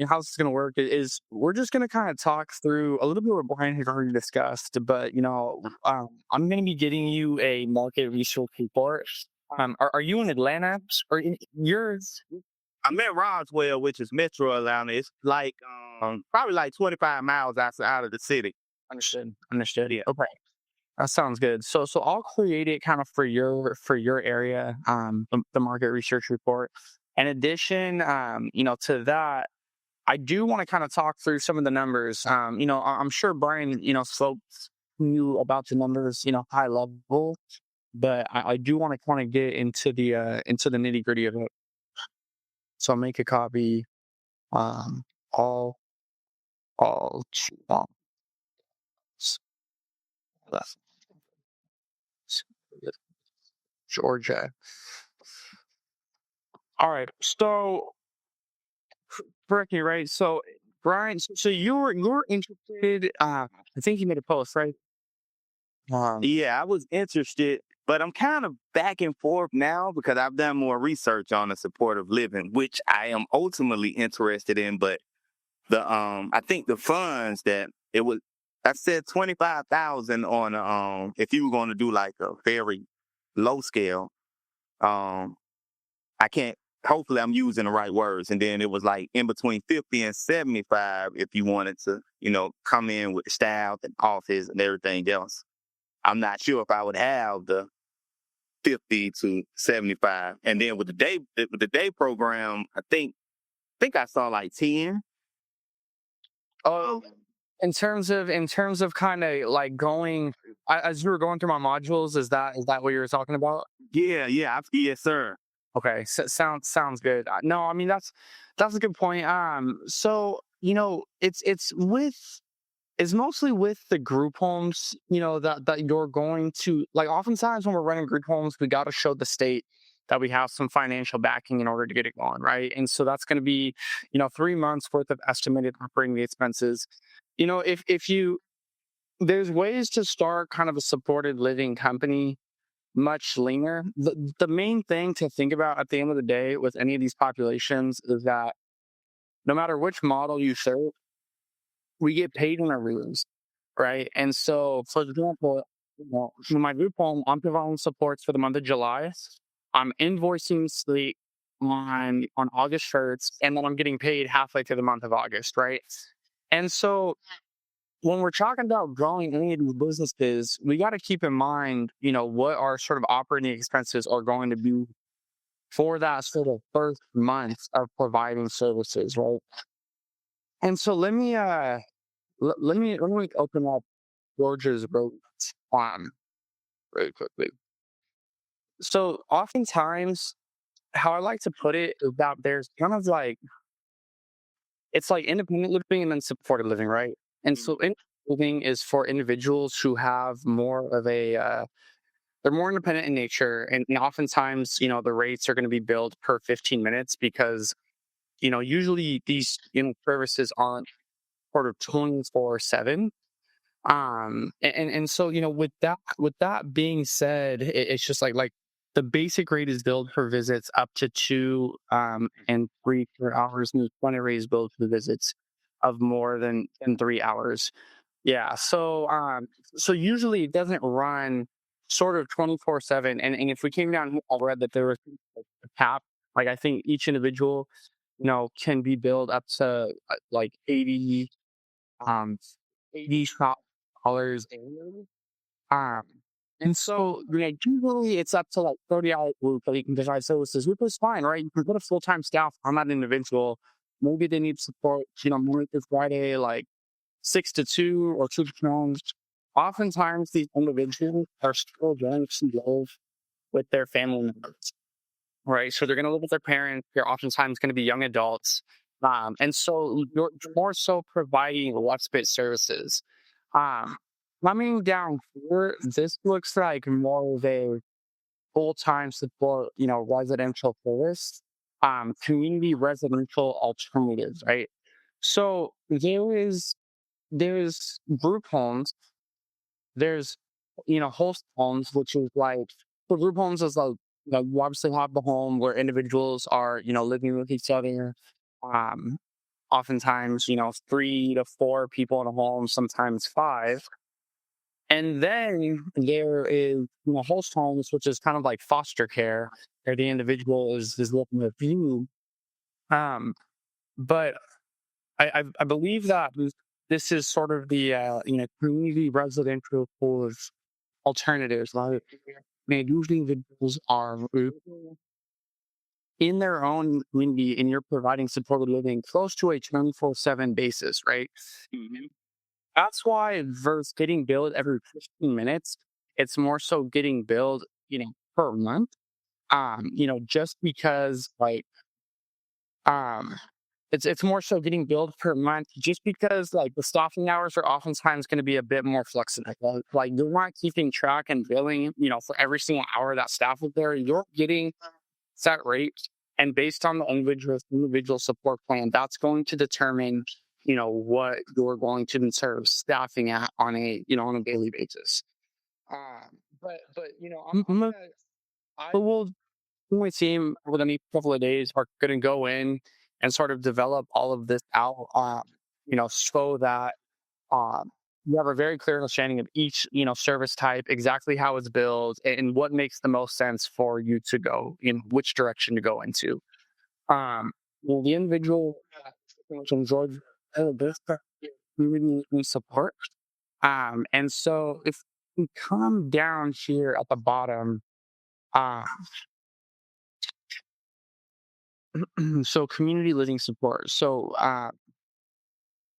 how this is going to work is we're just going to kind of talk through a little bit what Brian had already discussed, but I'm going to be getting you a market research report. Are you in Atlanta or you're I'm in Roswell, which is Metro Atlanta. It's like probably like 25 miles outside of the city. understood? Yeah. Okay, that sounds good. So I'll create it kind of for your area, the market research report. In addition, to that, I do want to kind of talk through some of the numbers. I'm sure Brian, spoke to you about the numbers, high level, but I do want to kind of get into the nitty gritty of it. So I'll make a copy. Um, all all left Georgia. All right. So correct me, right? So Brian, so you're interested. I think you made a post, right? Yeah, I was interested, but I'm kind of back and forth now because I've done more research on the supportive living, which I am ultimately interested in. But I think the funds that it was, I said 25,000 on if you were going to do like a very low scale. Um, I can't. Hopefully, I'm using the right words. And then it was like in between 50 and 75 if you wanted to, come in with the staff and office and everything else. I'm not sure if I would have the 50 to 75. And then with the day program, I think I saw like 10. Oh, in terms of kind of like going as you were going through my modules, is that what you were talking about? Yeah, yes, sir. Okay, sounds good. No, I mean that's a good point. So it's mostly with the group homes, that you're going to like. Oftentimes when we're running group homes, we got to show the state that we have some financial backing in order to get it going, right? And so that's going to be, 3 months worth of estimated operating expenses. If you there's ways to start kind of a supported living company much leaner. The main thing to think about at the end of the day with any of these populations is that no matter which model you serve, we get paid in arrears, right? And so, for example, in my group home, I'm providing supports for the month of July. I'm invoicing sleep on August 1st, and then I'm getting paid halfway through the month of August, right? And so when we're talking about growing any of these businesses, we got to keep in mind, what our sort of operating expenses are going to be for that sort of first month of providing services, right? And so let me open up George's road really quickly. So oftentimes, how I like to put it is that there's kind of like it's like independent living and then supported living, right? And so independent living is for individuals who have more of a they're more independent in nature, and oftentimes, the rates are going to be billed per 15 minutes because usually these services aren't sort of 24/7. And so with that being said, it's just like the basic rate is billed for visits up to 2 and 3 hours, and the 20 rate is billed for visits of more than 3 hours. Yeah. So usually it doesn't run sort of 24/7. And if we came down here, I read that there was a cap. Like I think each individual, can be billed up to like 80 dollars annually. Um, and so usually it's up to like 30 hours a week that you can provide services, which is fine, right? You can put a full-time staff on that individual. Maybe they need support, Monday through Friday, like 6 to 2 or 2 to 10. Oftentimes these individuals are still going to live with their family members, right? So they're going to live with their parents. They're oftentimes going to be young adults. And so you're more so providing respite services. Um, Coming down here, this looks like more of a full-time support, residential service, community residential alternatives, right? So there's group homes, there's host homes, which is like so group homes is like you obviously have the home where individuals are living with each other. Um, oftentimes, 3 to 4 people in a home, sometimes 5. And then there is, host homes, which is kind of like foster care, where the individual is living with you. Um, but I believe that this is sort of the community residential schools alternatives. Like, usually individuals are in their own community, and you're providing supported living close to a 24/7 basis, right? That's why versus getting billed every 15 minutes, it's more so getting billed, per month. Just because um it's more so getting billed per month just because like the staffing hours are oftentimes going to be a bit more flexible. Like you're not keeping track and billing, for every single hour that staff is there. You're getting set rates, and based on the individual support plan, that's going to determine, what you're going to conserve staffing at on a daily basis. But we'll my team over the next couple of days are going to go in and sort of develop all of this out, so that um, you have a very clear understanding of each, service type, exactly how it's built, and what makes the most sense for you to go in which direction to go into. The individual from Georgia, this really needs support. And so if we come down here at the bottom, uh, so community living support. So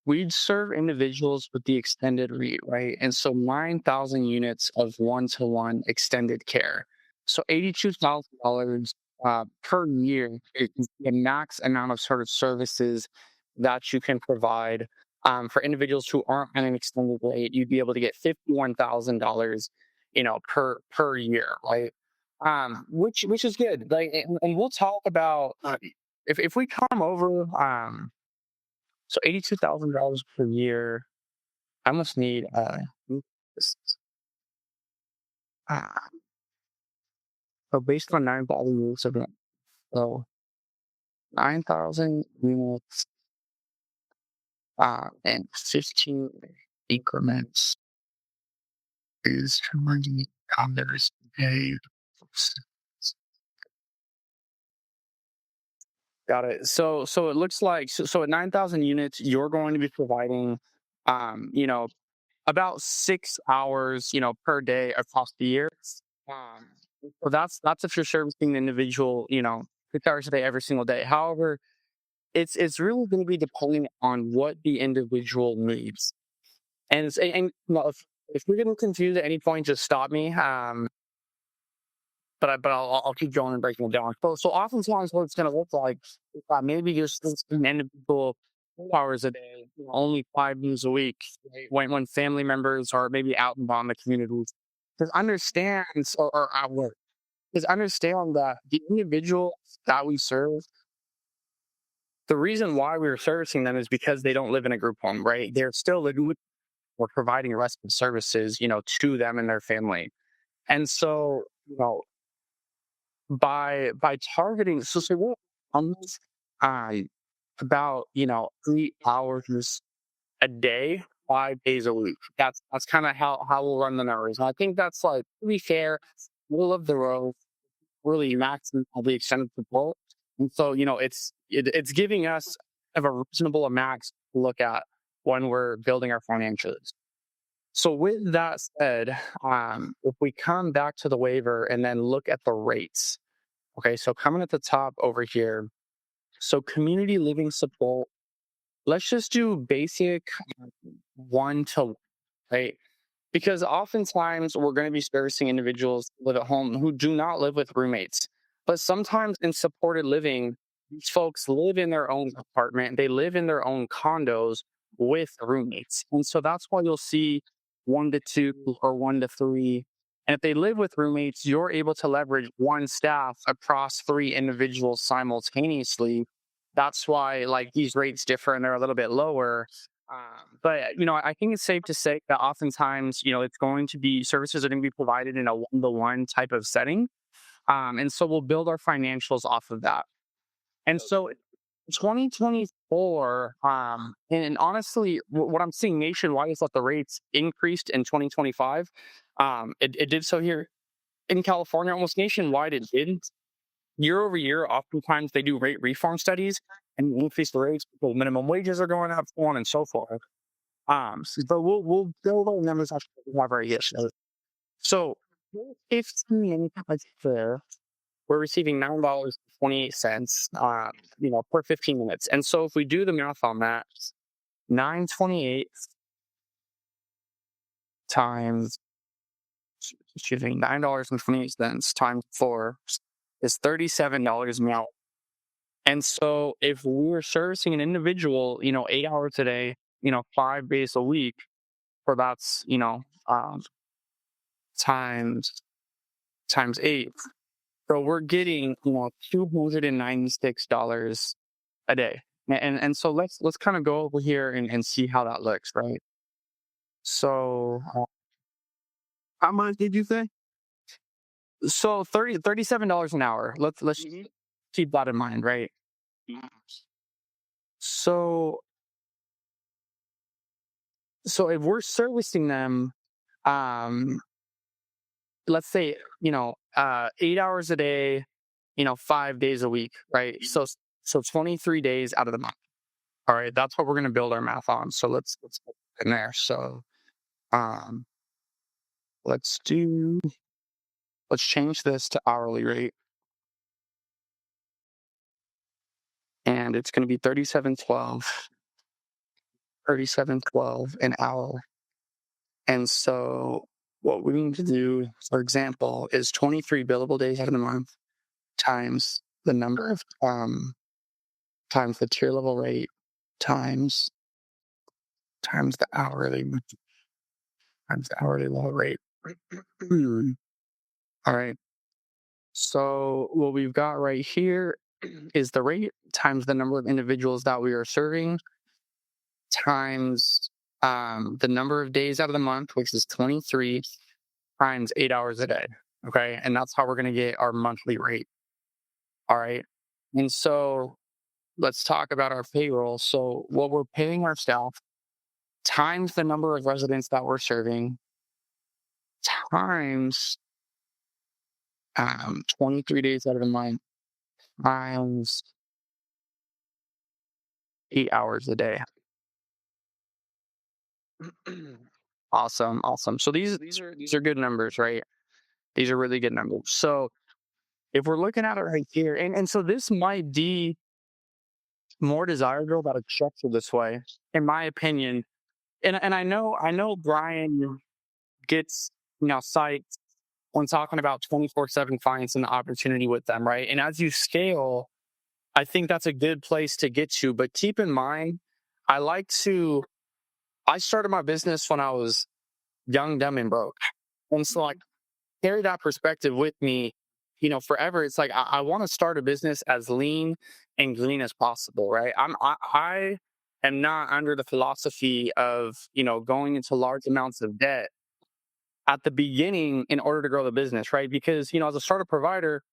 we'd serve individuals with the extended REIT, right? And so 9,000 units of one-to-one extended care. So $82,000 per year is the max amount of sort of services that you can provide. For individuals who aren't on an extended rate, you'd be able to get $51,000, per year, right? Which is good. Like, and we'll talk about if we come over. So $82,000 per year. I must need this- uh, so based on 9,000 units of rent. So 9,000 units and 15 increments is $20 a day. Got it. So it looks like so at 9,000 units, you're going to be providing about 6 hours, per day across the year. Um, so that's if you're servicing the individual, 6 hours a day every single day. However, it's really going to be depending on what the individual needs. And if you're getting confused at any point, just stop me. But I'll keep going and breaking it down. So oftentimes what it's going to look like is that maybe you're still an individual 4 hours a day, only 5 days a week, right? When family members are maybe out and about in the communities. Because understands or at work. Because understand that the individual that we serve, the reason why we're servicing them is because they don't live in a group home, right? They're still living with or providing respite services, to them and their family. And so, by targeting so what almost uh about 3 hours a day, 5 days a week. That's kind of how we'll run the numbers. And I think that's like to be fair, middle of the road, really maximum of the extended support. And so it's giving us of a reasonable amount to look at when we're building our financials. So with that said, if we come back to the waiver and then look at the rates. Okay, so coming at the top over here, so community living support, let's just do basic one to, right? Because oftentimes we're going to be servicing individuals who live at home who do not live with roommates. But sometimes in supported living, these folks live in their own apartment, they live in their own condos with roommates. And so that's why you'll see 1 to 2 or 1 to 3. And if they live with roommates, you're able to leverage one staff across 3 individuals simultaneously. That's why like these rates differ and they're a little bit lower. But I think it's safe to say that oftentimes, it's going to be services are going to be provided in a one-to-one type of setting, and so we'll build our financials off of that. And so, 2020 or and honestly, what I'm seeing nationwide is that the rates increased in 2025. It did so here in California, almost nationwide. It didn't. Year over year, oftentimes they do rate reform studies and increase the rates because minimum wages are going up, so on and so forth. But we'll build our numbers after whatever it is. So, 15 fair, we're receiving $9.28, per 15 minutes. And so if we do the math on that, 928 times, excuse me, $9.28 times 4 is $37 an hour. And so if we were servicing an individual, 8 hours a day, 5 days a week, for that's, times 8. So we're getting, $296 a day. And so let's kind of go over here and see how that looks, right? So How much did you say? so $37 an hour. Let's keep that in mind, right? So if we're servicing them, let's say 8 hours a day, 5 days a week, right? So 23 days out of the month. All right, that's what we're going to build our math on. So let's put it in there. So um let's change this to hourly rate, and it's going to be 37.12 an hour. And so what we need to do, for example, is 23 billable days out of the month times the number of times the tier level rate times the hourly low rate. All right. So what we've got right here is the rate times the number of individuals that we are serving times the number of days out of the month, which is 23, times 8 hours a day. Okay. And that's how we're going to get our monthly rate. All right. And so let's talk about our payroll. So what we're paying our staff times the number of residents that we're serving times 23 days out of the month times 8 hours a day. Awesome. So these are good numbers, right? These are really good numbers. So if we're looking at it right here, and so this might be more desirable that it's structured this way, in my opinion. And I know Brian gets psyched when talking about 24/7 clients and the opportunity with them, right? And as you scale, I think that's a good place to get to. But keep in mind, I started my business when I was young, dumb, and broke. And so I carry that perspective with me, forever. It's like I want to start a business as lean and green as possible, right? I am not under the philosophy of, going into large amounts of debt at the beginning in order to grow the business, right? Because, as a startup provider,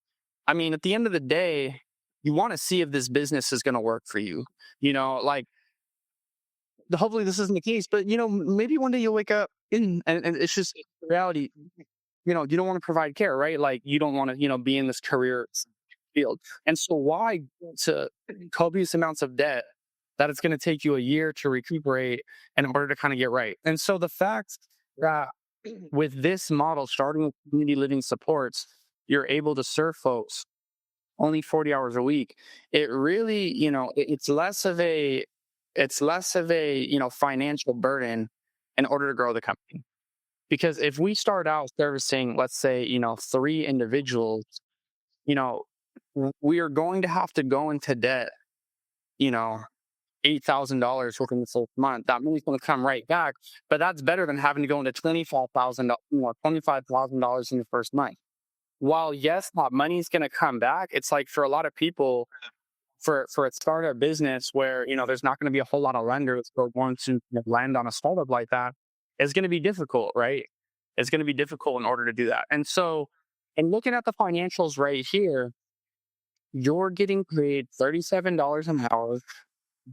I mean, at the end of the day, you want to see if this business is going to work for you. Like, hopefully this isn't the case, but maybe one day you'll wake up and it's just reality. You don't want to provide care, right? Like, you don't want to, be in this career field. And so why to copious amounts of debt that it's going to take you a year to recuperate in order to kind of get right? And so the fact that with this model, starting with community living supports, you're able to serve folks only 40 hours a week. It really, it's less of a financial burden in order to grow the company. Because if we start out servicing, let's say, 3 individuals, we are going to have to go into debt, $8,000 within the first month. That money's going to come right back, but that's better than having to go into $25,000 in the first month. While yes, that money's going to come back, it's like for a lot of people, for a startup business where there's not going to be a whole lot of lenders who are going to lend on a startup like that, it's going to be difficult, right? It's going to be difficult in order to do that. And so, in looking at the financials right here, you're getting paid $37 an hour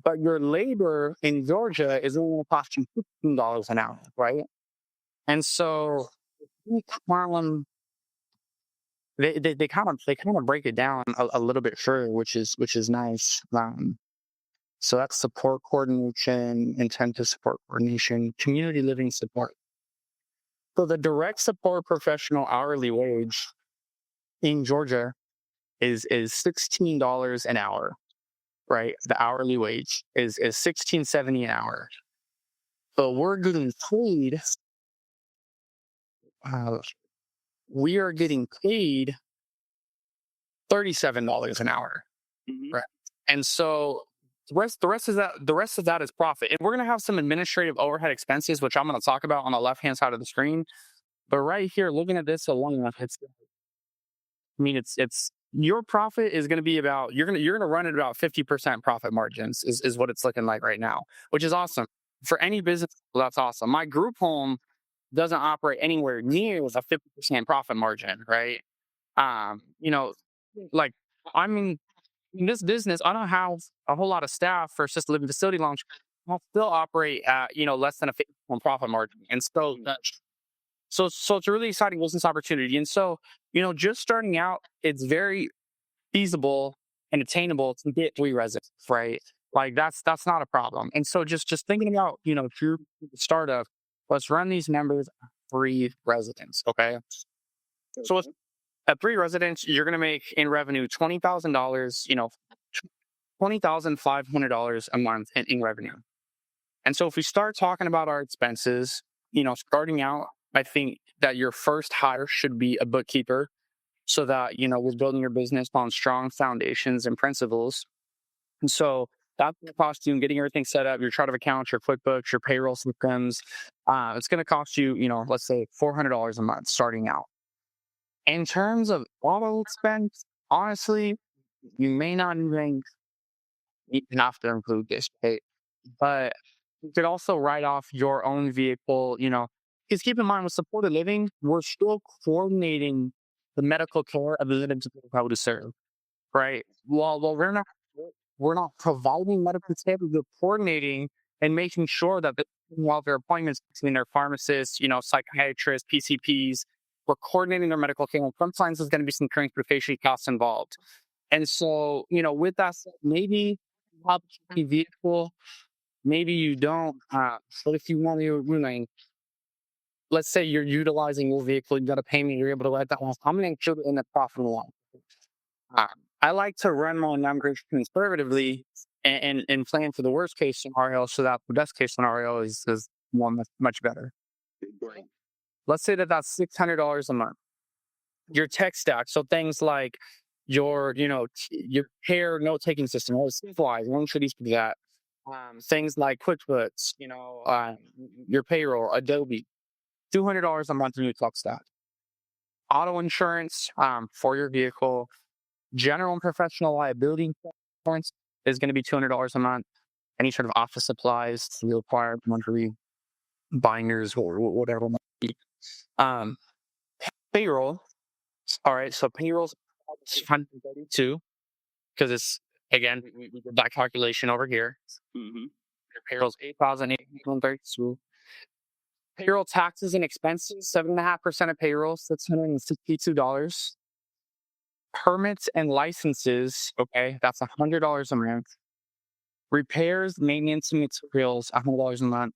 but your labor in Georgia is only going to cost you $15 an hour, right? And so they kind of break it down a little bit further, which is nice. So that's support coordination, intensive support coordination, community living support. So the direct support professional hourly wage in Georgia is $16 an hour, right? The hourly wage is $16.70 an hour. But we're getting paid. Uh, we are getting paid $37 an hour, right? And so the rest of that is profit. And we're gonna have some administrative overhead expenses, which I'm gonna talk about on the left hand side of the screen. But right here, looking at this alone, it's your profit is going to be about you're going to run at about 50% profit margins is what it's looking like right now, which is awesome for any business. That's awesome. My group home doesn't operate anywhere near with a 50% profit margin, right? You know, like I mean, in this business, I don't have a whole lot of staff for assisted living facility lounge. I'll still operate at less than a 50% profit margin, and so it's a really exciting business opportunity. And so, just starting out, it's very feasible and attainable to get 3 residents, right? Like that's not a problem. And so just thinking about, if you're a startup, let's run these numbers at 3 residents. Okay. So at 3 residents, you're gonna make in revenue $20,000, $20,500 a month in revenue. And so if we start talking about our expenses, starting out, I think that your first hire should be a bookkeeper so that, we're building your business on strong foundations and principles. And so that's going to cost you in getting everything set up, your chart of accounts, your QuickBooks, your payroll systems. It's going to cost you, let's say $400 a month starting out. In terms of auto expense, honestly, you may not even have to include this, right? But you could also write off your own vehicle, because keep in mind with supported living, we're still coordinating the medical care of the individual how to serve, right? Well, we're not providing medical care, we're coordinating and making sure that while their appointments between their pharmacists, psychiatrists, PCPs, we're coordinating their medical care. And sometimes there's going to be some transportation costs involved. And so, with that said, maybe you have a vehicle. Maybe you don't. But if you want to, let's say you're utilizing your vehicle, you got to pay me, you're able to let that off. I'm going to include it in the profit and loss. I like to run my numbers conservatively and plan for the worst case scenario so that the best case scenario is one that's much better. Let's say that that's $600 a month. Your tech stack, so things like your care note taking system, all simplified. One should each do that. Things like QuickBooks, your payroll, Adobe, $200 a month in your tech stack. Auto insurance for your vehicle, general and professional liability insurance is going to be $200 a month. Any sort of office supplies you require, monthly binders or whatever it might be. Payroll. All right, so payroll's 132 because it's again we did that calculation over here. Your payroll's 8,832. Payroll taxes and expenses 7.5% of payroll, $662. Permits and licenses, okay, that's $100 a month. Repairs, maintenance, and materials, $100 a month.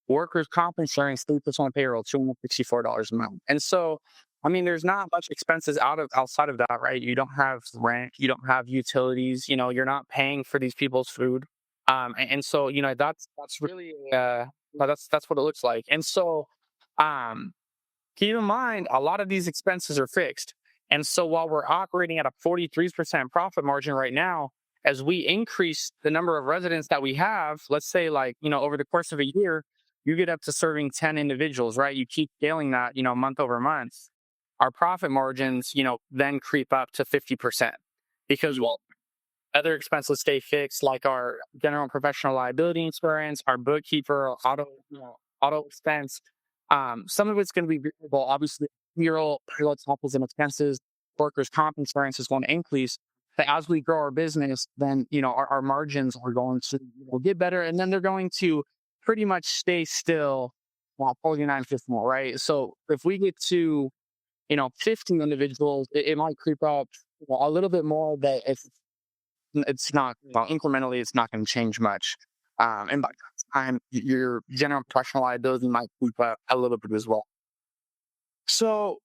Workers' comp insurance, 3% of payroll, $264 a month. And so, there's not much expenses outside of that, right? You don't have rent, you don't have utilities, you're not paying for these people's food. And so, that's really that's what it looks like. And so, keep in mind, a lot of these expenses are fixed. And so while we're operating at a 43% profit margin right now, as we increase the number of residents that we have, let's say over the course of a year, you get up to serving 10 individuals, right? You keep scaling that, month over month. Our profit margins, then creep up to 50% because, other expenses stay fixed, like our general and professional liability insurance, our bookkeeper, auto expense. Some of it's going to be variable. Obviously, payroll taxes and expenses, workers' comp insurance is going to increase. that as we grow our business, then, our margins are going to get better, and then they're going to pretty much stay still while 49, 50 more, right? So if we get to, 15 individuals, it might creep up a little bit more, but it's not, well, incrementally, it's not going to change much. And by that time, your general professional liability might creep up a little bit as well. So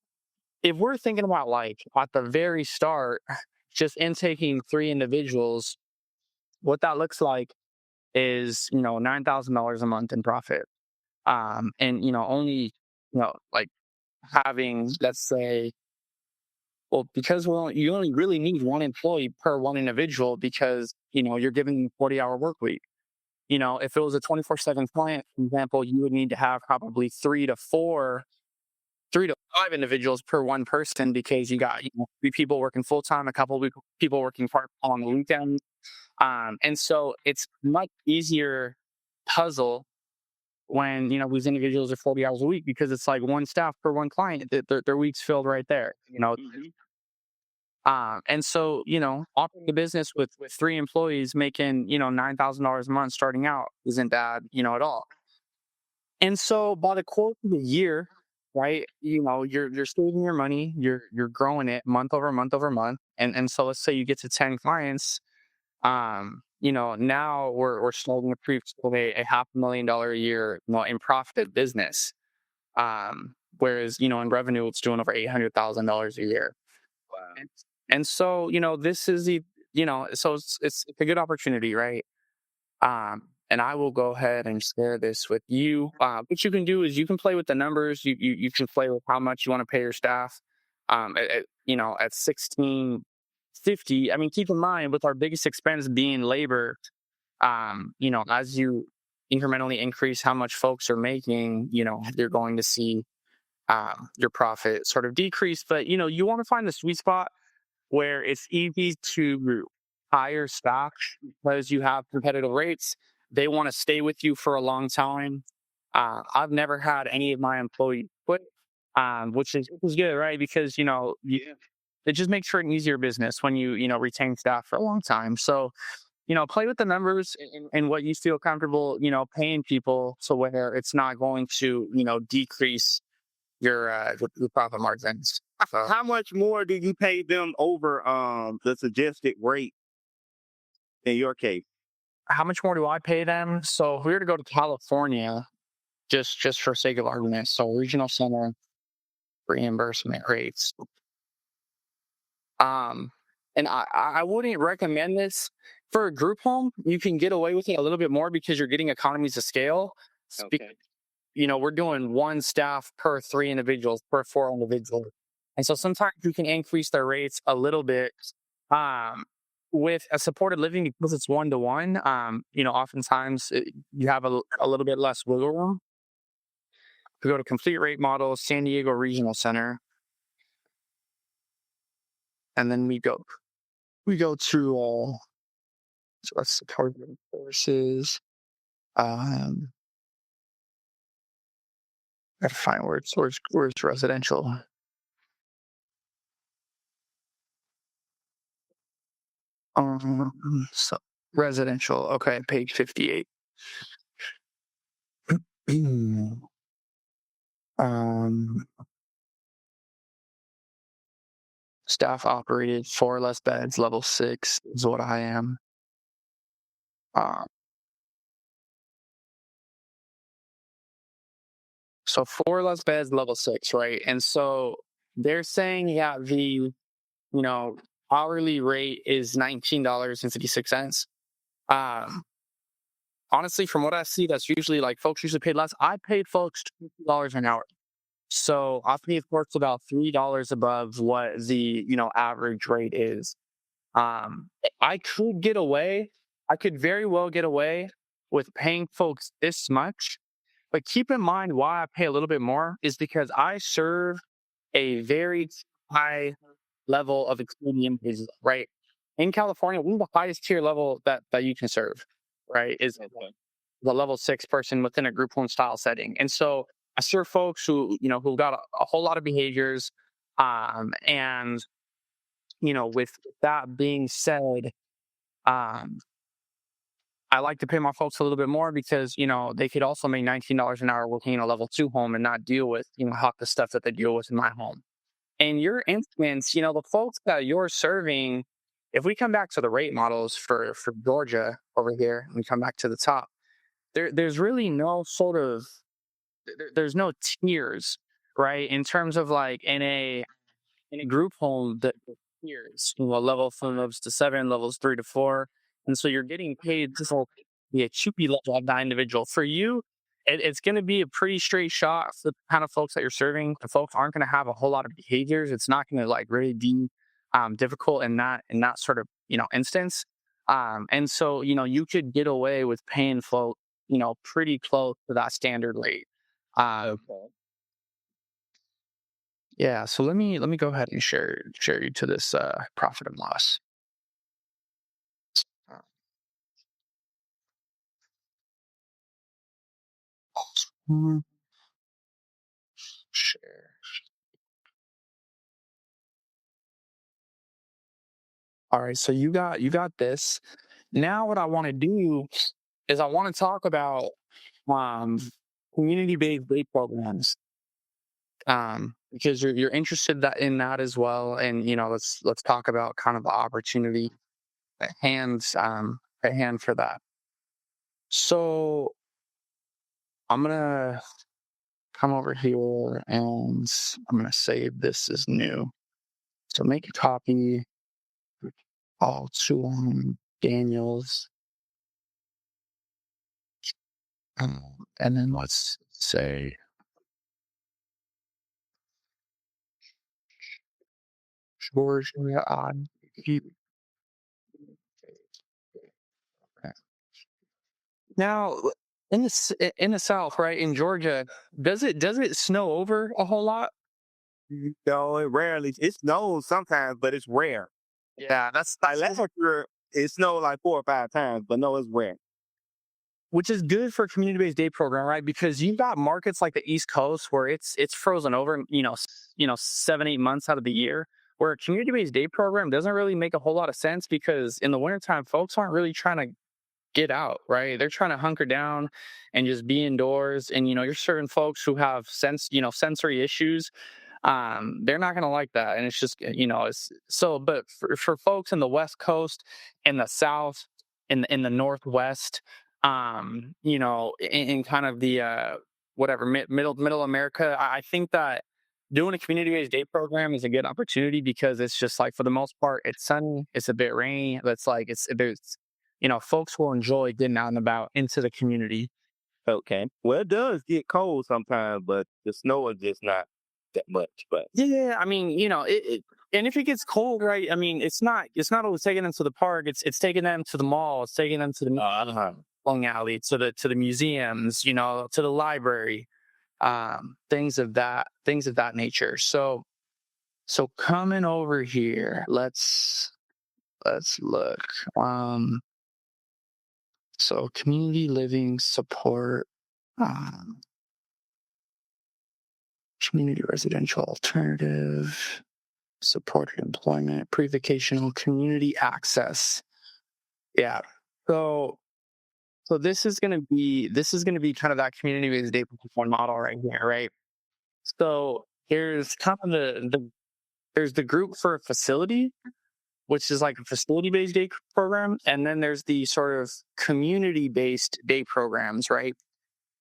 if we're thinking about, like, at the very start, just intaking 3 individuals, what that looks like is, $9,000 a month in profit. And, only, like, having, let's say, well, because you only really need one employee per one individual, because, you're giving them 40-hour work week. If it was a 24/7 client, for example, you would need to have probably 3 to 5 individuals per one person, because you got, 3 people working full time, a couple of people working part on the weekend. And so it's much easier puzzle when, these individuals are 40 hours a week, because it's like one staff per one client. Their week's filled right there. And so, operating the business with 3 employees making, $9,000 a month starting out isn't bad, at all. And so by the course of the year, right, you're saving your money, you're growing it month over month over month. And so let's say you get to 10 clients, now we're starting to preach a $500,000 a year, in profit business. Whereas, in revenue, it's doing over $800,000 a year. Wow. And so, this is so it's a good opportunity, right? And I will go ahead and share this with you. What you can do is you can play with the numbers. You can play with how much you want to pay your staff. At 1650. I mean, keep in mind, with our biggest expense being labor, as you incrementally increase how much folks are making, you're going to see your profit sort of decrease. But you want to find the sweet spot where it's easy to hire staff, because you have competitive rates. They want to stay with you for a long time. I've never had any of my employees quit, which is good, right? Because it just makes for an easier business when you retain staff for a long time. So play with the numbers and what you feel comfortable paying people, so where it's not going to decrease your profit margins. How much more did you pay them over the suggested rate in your case? How much more do I pay them? So if we were to go to California, just for sake of argument, so regional center reimbursement rates. And I wouldn't recommend this for a group home. You can get away with it a little bit more because you're getting economies of scale. Okay. We're doing 1 staff per 3 individuals, per 4 individuals. And so sometimes you can increase their rates a little bit. With a supported living, because it's 1-to-1, oftentimes you have a little bit less wiggle room. We go to complete rate model, San Diego Regional Center. And then we go to, so that's support forces. I gotta find where's residential. So residential, okay, page 58. Staff operated 4 or less beds, level 6 is what I am. So 4 or less beds, level 6, right? And so they're saying, the hourly rate is $19.56. Honestly, from what I see, that's usually, like, folks usually paid less. I paid folks $20 an hour. So I paid folks about $3 above what the, average rate is. I could very well get away with paying folks this much, but keep in mind why I pay a little bit more is because I serve a very high level of experience, right? In California, we're the highest tier level that you can serve, right? Is the level 6 person within a group home style setting. And so I serve folks who got a whole lot of behaviors, and with that being said, um, I like to pay my folks a little bit more because, they could also make $19 an hour working in a level two home and not deal with, half the stuff that they deal with in my home. In your instance, the folks that you're serving, if we come back to the rate models for Georgia over here, and we come back to the top, there's really no sort of there's no tiers, right? In terms of like in a group home, the tiers, level from levels to 7, levels 3 to 4, and so you're getting paid just will be a choopy level of that individual. For you, it's going to be a pretty straight shot for the kind of folks that you're serving. The folks aren't going to have a whole lot of behaviors. It's not going to like really be difficult in that sort of instance. And so you could get away with paying folk pretty close to that standard rate. Okay. Yeah, so let me go ahead and share you to this profit and loss. Uh, mm, Share. All right, so you got this. Now what I want to do is I want to talk about um community-based rate programs. Because you're interested in that as well. And let's talk about kind of the opportunity at hand for that. So I'm gonna come over here and I'm going to save this as new. So make a copy, all to Daniels. And then let's say Georgia on. Now, in the South, right, in Georgia, does it snow over a whole lot? No, it snows sometimes, but it's rare. Yeah, Like last year, it snowed like 4 or 5 times, but no, it's rare. which is good for a community-based day program, right? Because you've got markets like the East Coast where it's frozen over, 7-8 months out of the year. Where a community-based day program doesn't really make a whole lot of sense because in the wintertime, folks aren't really trying to get out, right? They're trying to hunker down and just be indoors. And you're certain folks who have sensory issues. They're not going to like that. And it's just, it's so, but for folks in the West Coast, in the South, in the Northwest, in kind of the, whatever, middle America, I think that doing a community-based day program is a good opportunity because it's just like, for the most part, it's sunny, it's a bit rainy. That's like, there's, folks will enjoy getting out and about into the community. Okay. Well, it does get cold sometimes, but the snow is just not that much. But Yeah, I mean, and if it gets cold, right? I mean, it's not always taking them to the park. It's taking them to the mall. It's taking them to the bowling alley, to the museums, to the library, things of that nature. So coming over here, let's look. So community living support, um, community residential alternative, supported employment, pre-vocational community access. Yeah. So this is gonna be kind of that community-based day one model right here, right? So here's kind of there's the group for a facility, which is like a facility-based day program, and then there's the sort of community-based day programs, right?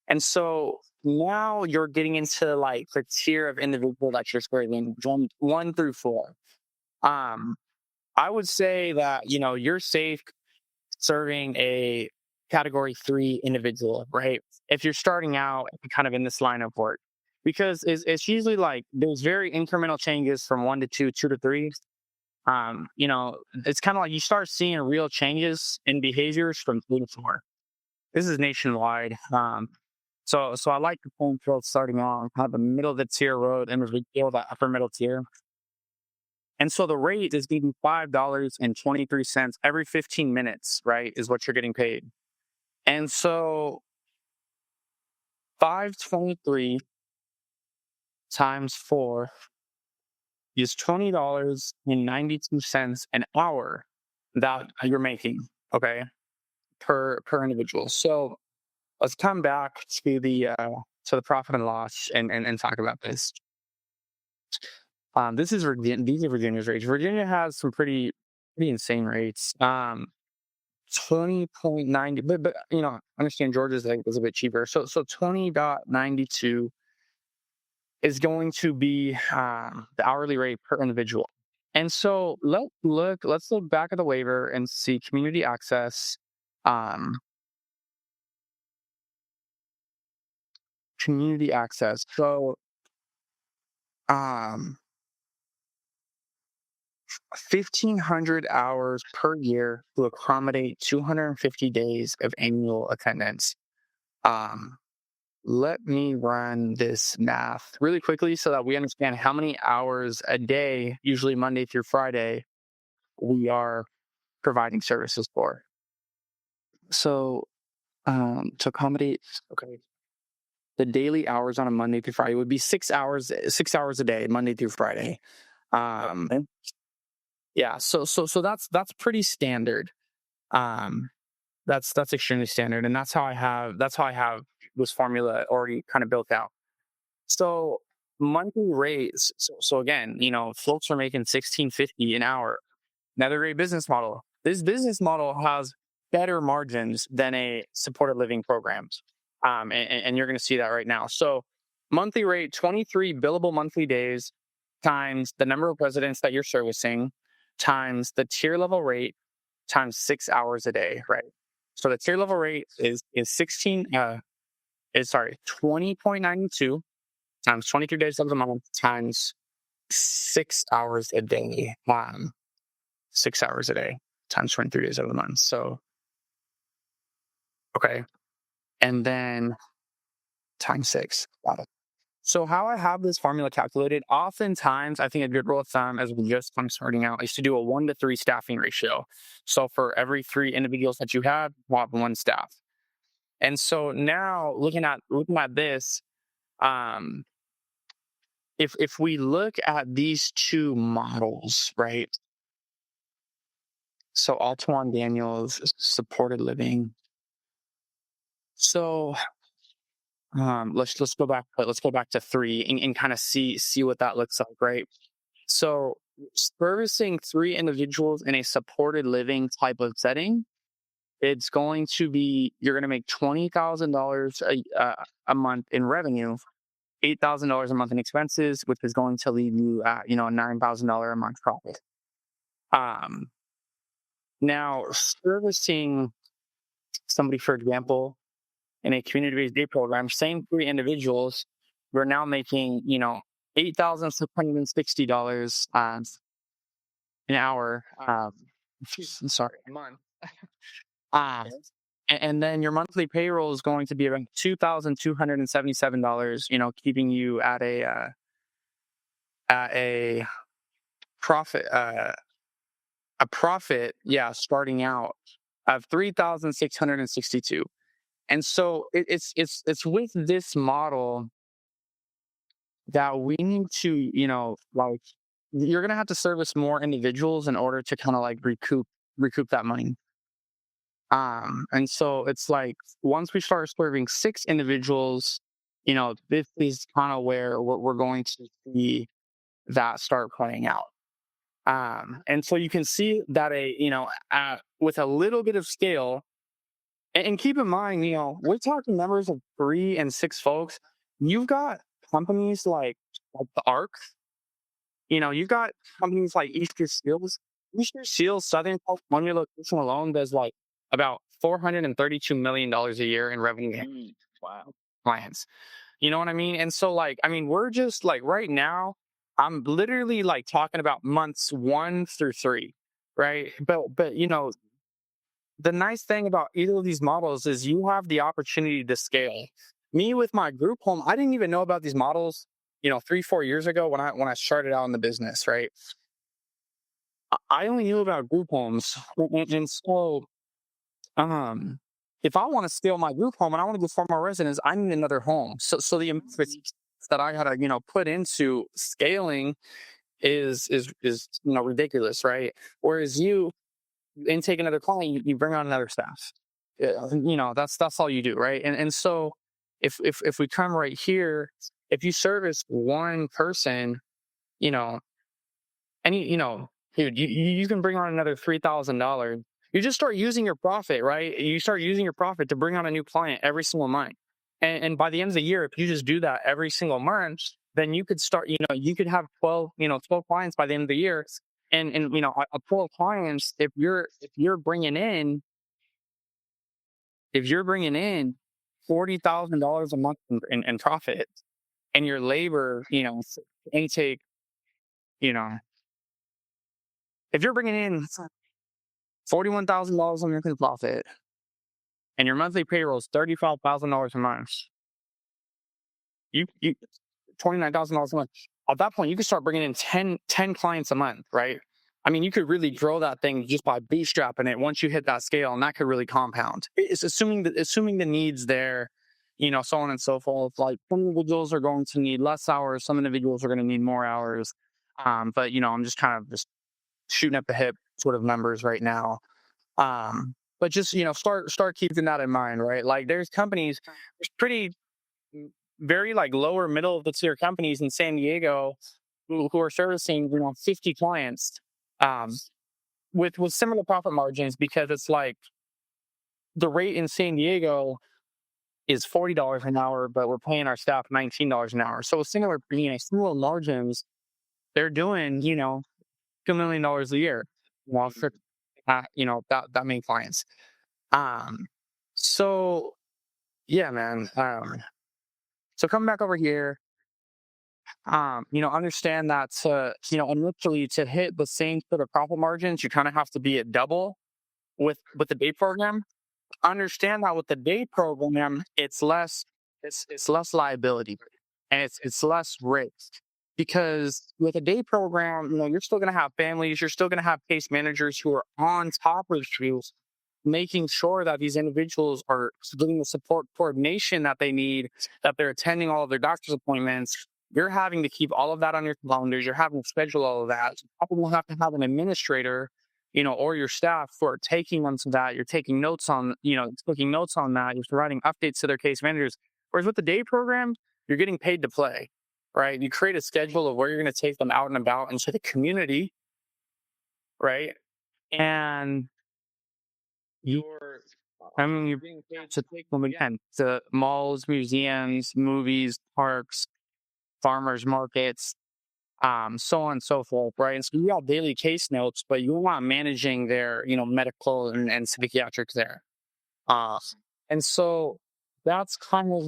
And so now you're getting into like the tier of individual that you're scoring one through four. Um, I would say that you're safe serving a category 3 individual, right? If you're starting out kind of in this line of work, because it's usually like there's very incremental changes from 1 to 2, 2 to 3. It's kind of like you start seeing real changes in behaviors from 3 to 4. This is nationwide. So I like the playing field starting on kind of the middle of the tier road and we feel that upper middle tier. And so the rate is going to be $5.23 every 15 minutes, right? Is what you're getting paid. And so 523 times 4 is $20.92 an hour that you're making, okay, per individual. So let's come back to the profit and loss and talk about this. This is Virginia. These are Virginia's rates. Virginia has some pretty insane rates. 20.90, but understand Georgia's is a bit cheaper. So 20.92 is going to be the hourly rate per individual. And so let's look back at the waiver and see community access. Community access. So 1,500 hours per year to accommodate 250 days of annual attendance. Let me run this math really quickly so that we understand how many hours a day, usually Monday through Friday, we are providing services for. So to accommodate, okay, the daily hours on a Monday through Friday would be 6 hours a day, Monday through Friday. Yeah, so that's pretty standard. That's extremely standard, and that's how I have this formula already kind of built out. So monthly rates. So again, folks are making $16.50 an hour. Another great business model. This business model has better margins than a supported living programs, and you're going to see that right now. So monthly rate, 23 billable monthly days times the number of residents that you're servicing times the tier level rate times 6 hours a day, right? So the tier level rate is 20.92 times 23 days of the month times 6 hours a day. 6 hours a day times 23 days of the month. So, okay. And then times 6. Got it. So how I have this formula calculated, oftentimes I think a good rule of thumb as we just come starting out is to do a 1-to-3 staffing ratio. So for every 3 individuals that you have, we'll have 1 staff. And so now looking at this, if we look at these two models, right? So Altawan Daniels supported living. So let's go back to 3 and kind of see what that looks like, right? So servicing 3 individuals in a supported living type of setting, it's going to be, you're going to make $20,000 a month in revenue, $8,000 a month in expenses, which is going to leave you at a $9,000 a month profit. Now servicing somebody, for example, in a community-based day program, same 3 individuals, we're now making $8,660 an hour. Sorry, a month. And then your monthly payroll is going to be around $2,277. Keeping you at a profit. Starting out of $3,662. And so it's with this model that we need to, like, you're going to have to service more individuals in order to kind of like recoup that money. And so it's like, once we start serving 6 individuals, this is kind of where we're going to see that start playing out. And so you can see that with a little bit of scale, and keep in mind, we're talking numbers of 3 and 6 folks. You've got companies like the Arc. You've got companies like Easter Seals. Easter Seals, Southern California location alone does like about $432 million a year in revenue. Wow. Clients. You know what I mean? And so we're just like right now, I'm literally like talking about months 1 through 3, right? But the nice thing about either of these models is you have the opportunity to scale. Me with my group home, I didn't even know about these models, 3-4 years ago when I started out in the business, right? I only knew about group homes. And so if I want to scale my group home and I want to go for more residents, I need another home. So the investments that I had to, put into scaling is ridiculous, right? Whereas you intake another client, you bring on another staff. That's all you do, right? And so if we come right here, if you service one person, you know, dude, you can bring on another $3,000. You just start using your profit, right? You start using your profit to bring on a new client every single month. And by the end of the year, if you just do that every single month, then you could start, you could have 12 clients by the end of the year. And 12 clients, if you're bringing in $40,000 a month in profit, and your labor, intake, you know, if you're bringing in $41,000 on your profit, and your monthly payroll is $35,000 a month, you $29,000 a month. At that point, you can start bringing in 10 clients a month, right? I mean, you could really grow that thing just by bootstrapping it once you hit that scale, and that could really compound. It's assuming the needs there, so on and so forth. Like, some individuals are going to need less hours, some individuals are going to need more hours. But I'm just kind of just shooting at the hip sort of numbers right now. But just start keeping that in mind, right? Like, there's pretty very like lower middle of the tier companies in San Diego who are servicing 50 clients, um, with similar profit margins, because it's like the rate in San Diego is $40 an hour, but we're paying our staff $19 an hour. So similar margins, they're doing $2 million a year, while for that many clients. So yeah, man. So coming back over here, understand that initially to hit the same sort of profit margins, you kind of have to be at double with the day program. Understand that with the day program, it's less liability, and it's less risk, because with a day program, you're still going to have families, you're still going to have case managers who are on top of you, making sure that these individuals are getting the support coordination that they need, that they're attending all of their doctor's appointments. You're having to keep all of that on your calendars. You're having to schedule all of that. You probably will have to have an administrator, or your staff who are taking on some of that. You're taking notes on, taking notes on that. You're providing updates to their case managers. Whereas with the day program, you're getting paid to play, right? You create a schedule of where you're going to take them out and about into the community, right? And you're being paid to take them again to malls, museums, movies, parks, farmers markets, so on and so forth, right? And so you have daily case notes, but you're not managing their, medical and psychiatric there. And so that's kind of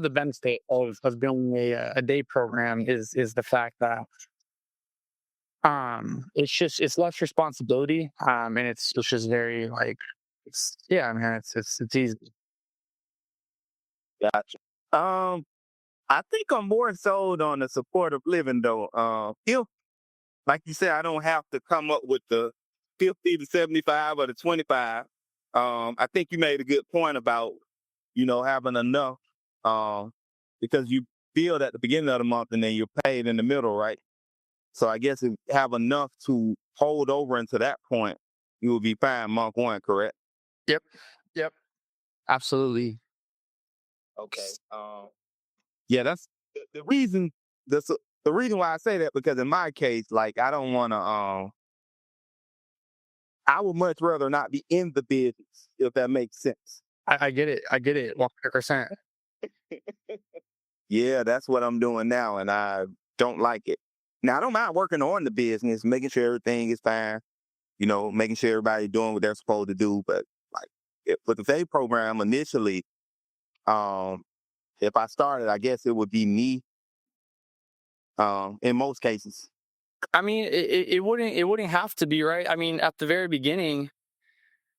the benefit of building a day program, is the fact that it's less responsibility, and it's just very like, it's easy. Gotcha. I think I'm more sold on the supportive living though. If, like you said, I don't have to come up with the 50 to 75 or the 25. I think you made a good point about, having enough, because you bill at the beginning of the month and then you're paid in the middle, right? So I guess if you have enough to hold over into that point, you will be fine month one, correct? Yep. Yep. Absolutely. Okay. Yeah, that's the reason. The reason why I say that, because in my case, like, I don't want to. I would much rather not be in the business, if that makes sense. I get it. 100%. Yeah, that's what I'm doing now, and I don't like it. Now, I don't mind working on the business, making sure everything is fine, making sure everybody's doing what they're supposed to do. But like, with the FA program initially, if I started, I guess it would be me. In most cases. I mean, it wouldn't have to be, right? I mean, at the very beginning,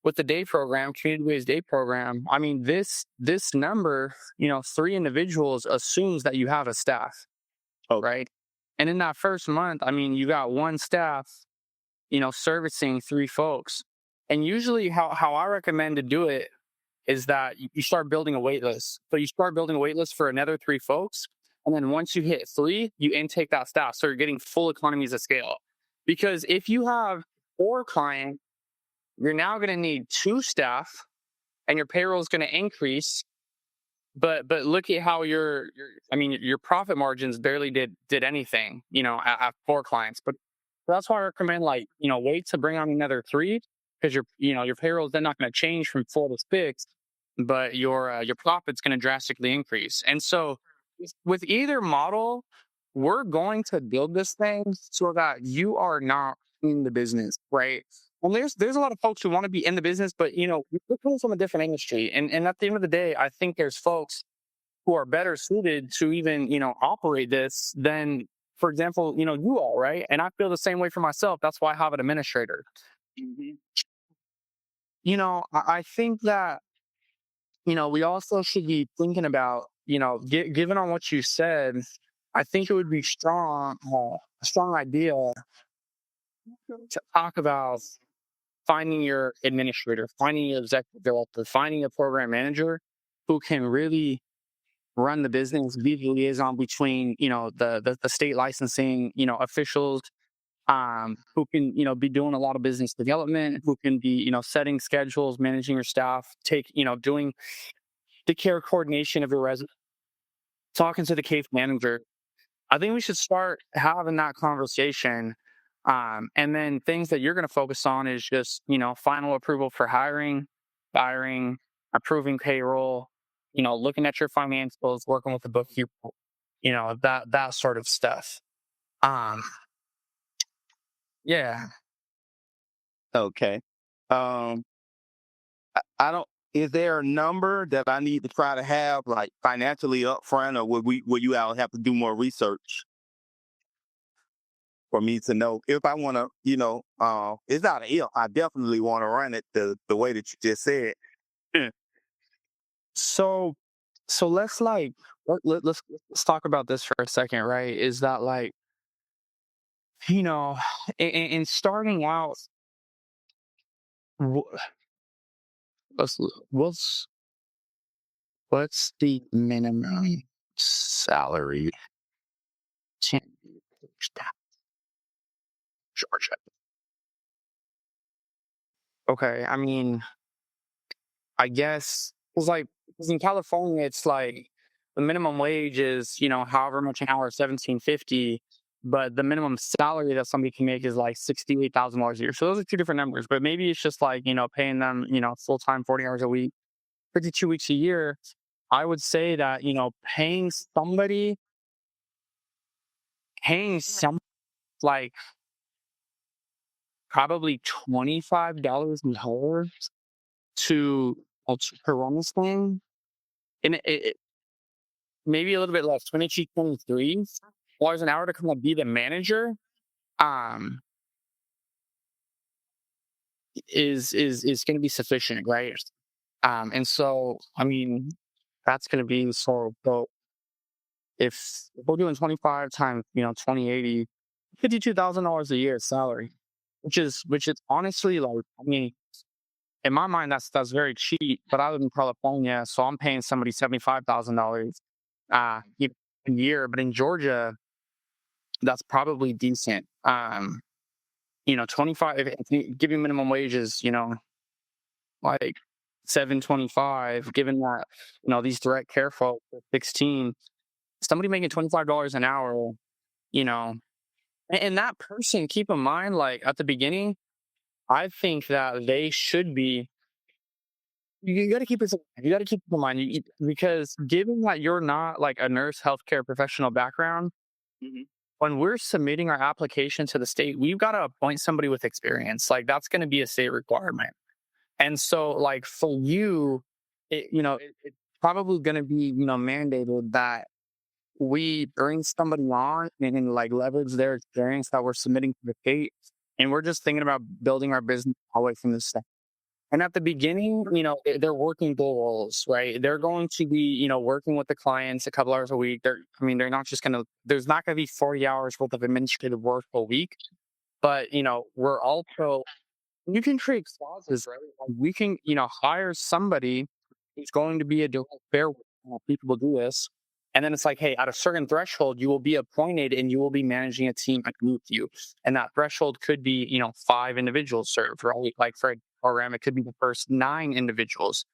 with the day program, community-based day program, I mean, this number, 3 individuals, assumes that you have a staff, right? And in that first month, I mean, you got one staff, servicing 3 folks. And usually how I recommend to do it is that you start building a wait list. So you start building a wait list for another 3 folks. And then once you hit 3, you intake that staff. So you're getting full economies of scale. Because if you have 4 clients, you're now going to need 2 staff and your payroll is going to increase. But look at how your profit margins barely did anything, at 4 clients. But that's why I recommend, wait to bring on another 3, because your payroll is then not going to change from 4 to 6, but your profit's going to drastically increase. And so with either model, we're going to build this thing so that you are not in the business, right? Well, there's a lot of folks who want to be in the business, but we're coming from a different industry, and at the end of the day, I think there's folks who are better suited to even operate this than, for example, you all, right? And I feel the same way for myself. That's why I have an administrator. Mhm. I think that we also should be thinking about, given on what you said, I think it would be a strong idea to talk about finding your administrator, finding your executive director, finding a program manager who can really run the business, be the liaison between the state licensing officials, who can be doing a lot of business development, who can be setting schedules, managing your staff, doing the care coordination of your resident, talking to the case manager. I think we should start having that conversation. And then things that you're going to focus on is just, final approval for hiring, firing, approving payroll, looking at your financials, working with the bookkeeper, that sort of stuff. Um, yeah. Okay. Um, I don't. Is there a number that I need to try to have like financially upfront, or would you all have to do more research for me to know if I want to? It's not a if. I definitely want to run it the way that you just said. So, let's let's talk about this for a second, right? Is that you know, in starting out, wh- let's what's what's the minimum salary? Georgia. Okay, I mean, I guess it's because in California, it's like the minimum wage is however much an hour, 17.50, but the minimum salary that somebody can make is like $68,000 a year. So those are two different numbers. But maybe it's just paying them full time, 40 hours a week, 52 weeks a year. I would say that paying some like probably $25 an hour to to run this thing, and maybe a little bit less, 22, 23 dollars an hour to come and be the manager, um, is going to be sufficient, right? And so, I mean, that's going to be so if we're doing 25 times, 2080, $52,000 a year salary, which is honestly, like, I mean, in my mind, that's very cheap. But I live in California, so I'm paying somebody $75,000 a year. But in Georgia, that's probably decent. 25, if you give you minimum wages, like 7.25, given that, these direct care folks are 16, somebody making $25 an hour, you know, and that person, keep in mind, like at the beginning, I think that they should be, you got to keep this, you got to keep in mind, because given that you're not like a nurse, healthcare professional background, Mhm. when we're submitting our application to the state, we've got to appoint somebody with experience. Like that's going to be a state requirement. And so, like for you, it's probably going to be, mandated that we bring somebody on and like leverage their experience that we're submitting to the state. And we're just thinking about building our business away from the state. And at the beginning, they're working dual roles, right? They're going to be, working with the clients a couple hours a week. They're not just going to, there's not going to be 40 hours worth of administrative work a week, but, we're also, you can create clauses, right? Like we can, hire somebody who's going to be a direct fair. People will do this. And then it's like, hey, at a certain threshold, you will be appointed and you will be managing a team underneath you. And that threshold could be, 5 individuals served, right? Like for a program, it could be the first 9 individuals.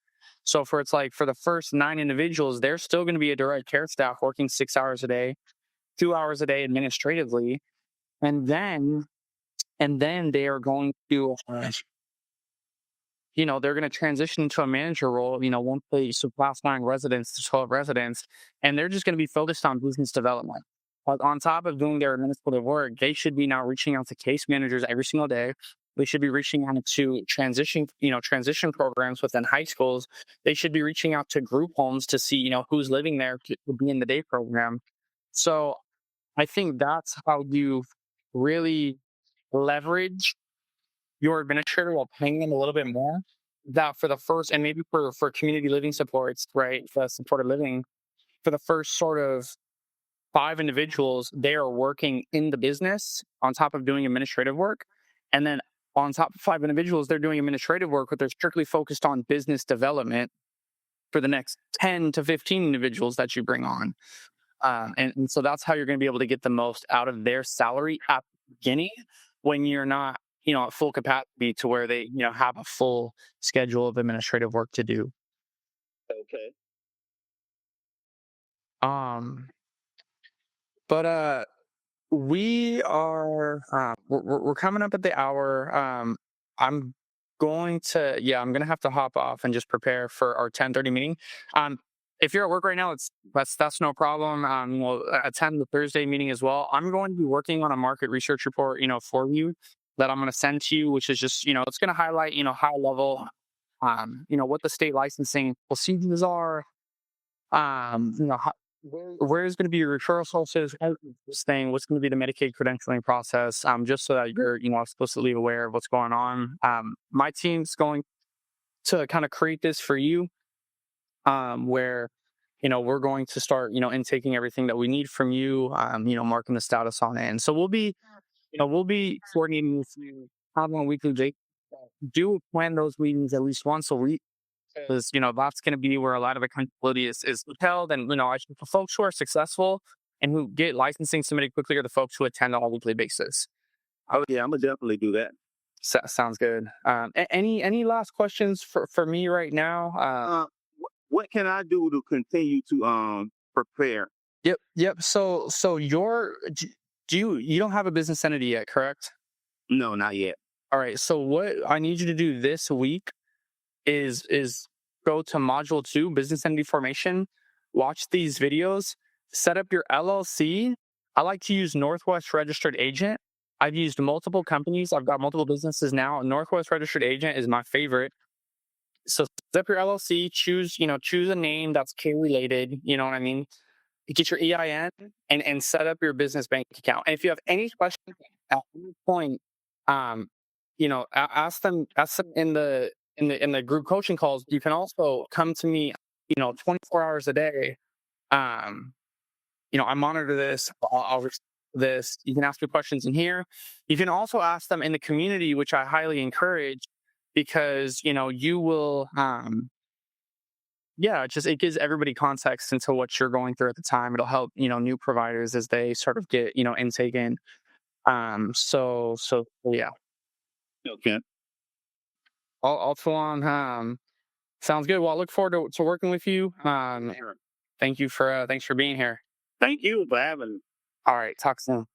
So for the first 9 individuals, they're still going to be a direct care staff working 6 hours a day, 2 hours a day administratively. And then they are going to they're going to transition into a manager role, once they surpass 9 residents to 12 residents, and they're just going to be focused on business development. But on top of doing their administrative work, they should be now reaching out to case managers every single day. They should be reaching out to transition programs within high schools. They should be reaching out to group homes to see, who's living there to be in the day program. So I think that's how you really leverage your administrator while paying them a little bit more. That for the first, and maybe for community living supports, right? For supported living, for the first sort of 5 individuals, they are working in the business on top of doing administrative work. And then on top of 5 individuals, they're doing administrative work, but they're strictly focused on business development for the next 10 to 15 individuals that you bring on. And so that's how you're going to be able to get the most out of their salary at the beginning when you're not, at full capacity to where they, have a full schedule of administrative work to do. Okay. But we are we're coming up at the hour. I'm going to have to hop off and just prepare for our 10:30 meeting. If you're at work right now, that's no problem. We'll attend the Thursday meeting as well. I'm going to be working on a market research report, for you that I'm going to send to you, which is just, it's going to highlight, high level, what the state licensing procedures are, where's going to be your referral sources, what's going to be the Medicaid credentialing process, just so that you're, explicitly aware of what's going on. My team's going to kind of create this for you, where, we're going to start, intaking everything that we need from you, marking the status on it. And so we'll be coordinating with you on a weekly basis. Do plan those meetings at least once a week, because that's going to be where a lot of accountability is held. And I think the folks who are successful and who get licensing submitted quickly are the folks who attend on a weekly basis. Oh yeah, I'm gonna definitely do that. Sounds good. Any last questions for me right now? What can I do to continue to prepare? Yep. So you don't have a business entity yet, correct? No, not yet. All right. So what I need you to do this week is go to module 2, business entity formation, watch these videos, set up your LLC. I like to use Northwest Registered Agent. I've used multiple companies. I've got multiple businesses now. Northwest Registered Agent is my favorite. So set up your LLC, choose a name that's K-related, you know what I mean? Get your EIN and set up your business bank account. And if you have any questions at any point, ask them in the group coaching calls. You can also come to me, 24 hours a day. I monitor this. I'll respond to this. You can ask me questions in here. You can also ask them in the community, which I highly encourage, because you will it gives everybody context into what you're going through at the time. It'll help new providers as they sort of get intake in. So yeah. Okay. All on. Sounds good. Well, I look forward to working with you. Thanks for being here. Thank you for having me. All right. Talk soon.